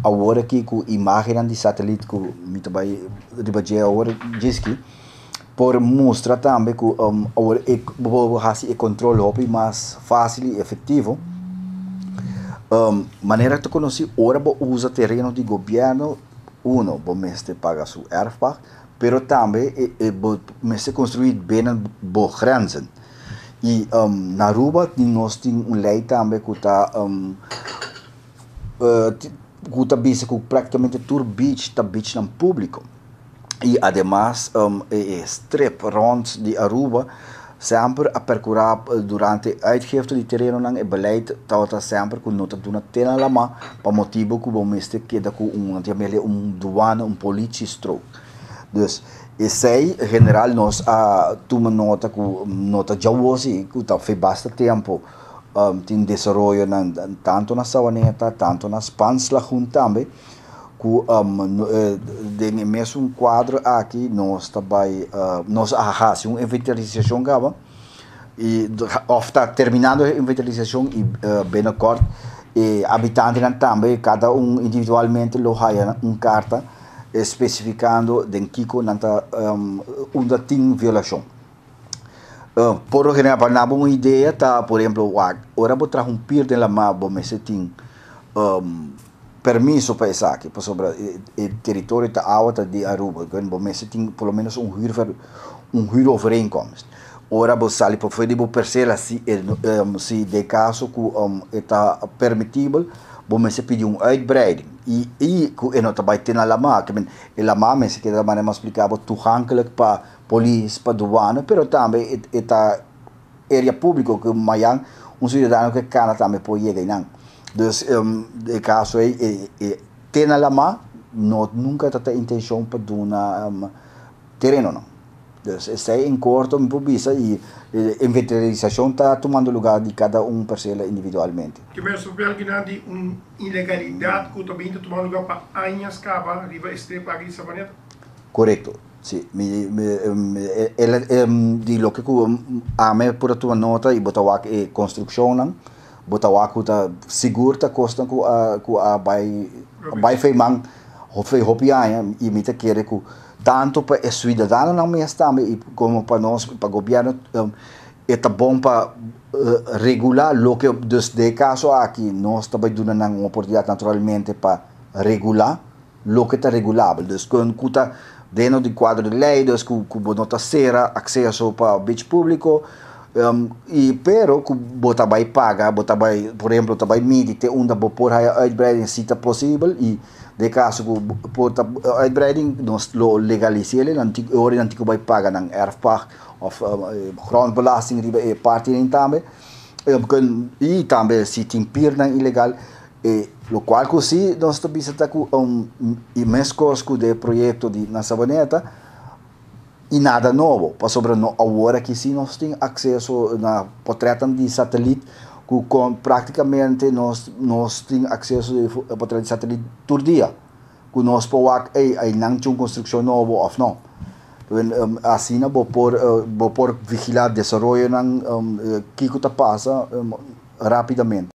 agora que com imagem de satélite que me também debater agora diz que por mostrar também que agora é controle hobby mais fácil e efetivo. Maneira que conheci ora usa terreno de governo uno você paga sua erfpacht, pero também você construir bem bo grenzen. E na Aruba nós temos lei também que está bisa que praticamente todo beach está beach no público. E además strip rond de Aruba sempre a percorrer durante a uitgifte de terreno e beleid está sempre com nota de uma tela lá mas para motivo que vamos ter que dar com douane politie strook. Dus esse general nós toma nota com nota já hoje que está faz bastante tempo tem desenvolvimento tanto na Savaneta tanto nas Pansla também que mesmo quadro aqui nós também nós fazemos uma inventarização gaba e está terminando a inventarização e bem acordo e habitantes também cada individualmente lo haya carta especificando de Kiko nanta onde tem violação. Por exemplo, para dar uma ideia, tá, por exemplo, agora vou trazer de la mapa, mas tem permiso para isso aqui, sobre o território da alta de Aruba, mas tem pelo menos huur overeenkomst. Ora você sabe para fazer perceber se de caso que está permitível, você pedir uitbreiding. E não também tem a lama, que a lama se queda mais explicável toegankelijk para polícia, para douane, mas também está área pública que maior cidadão que cana também pode chegar. Dus de caso tem a lama, nunca tem intenção para dar terreno não. Dus esse em curto me publica e inventarização está tomando lugar de cada parcela individualmente. Que mesmo que de ilegalidade que também está tomando lugar para anos cava riba estrepa aqui Savaneta. Correto. Sim, ela de lo que a me por tua nota e botar a construção não, botar a cuta seguro tá custa que a vai feimang hofei hopianha e me te querer que tanto para o cidadão não me está como para nós para o governo é bom para regular lo que desde caso aqui nós também dando uma oportunidade naturalmente para regular lo que está regulável, dus quando cuta dentro do quadro de lei, dus que nota será acesso para o beach público e pero que bota vai paga, bota vai, por exemplo, também medite onde por uitbreiding se está possível e de caso que por uitbreiding nós lo legaliseren, dan tico vai paga na erfpacht of grondbelasting die parte in também e também se tem pirna ilegal lo qual così nós também está com imenso custo de projeto na Savaneta e nada novo, para sobre agora que sim nós temos acesso na portreta de satélite que praticamente nós temos acesso a portreta de satélite todo dia que nós podemos não ter uma construção nova ou não. Assim vou por vigilar o desenvolvimento que está passa rapidamente.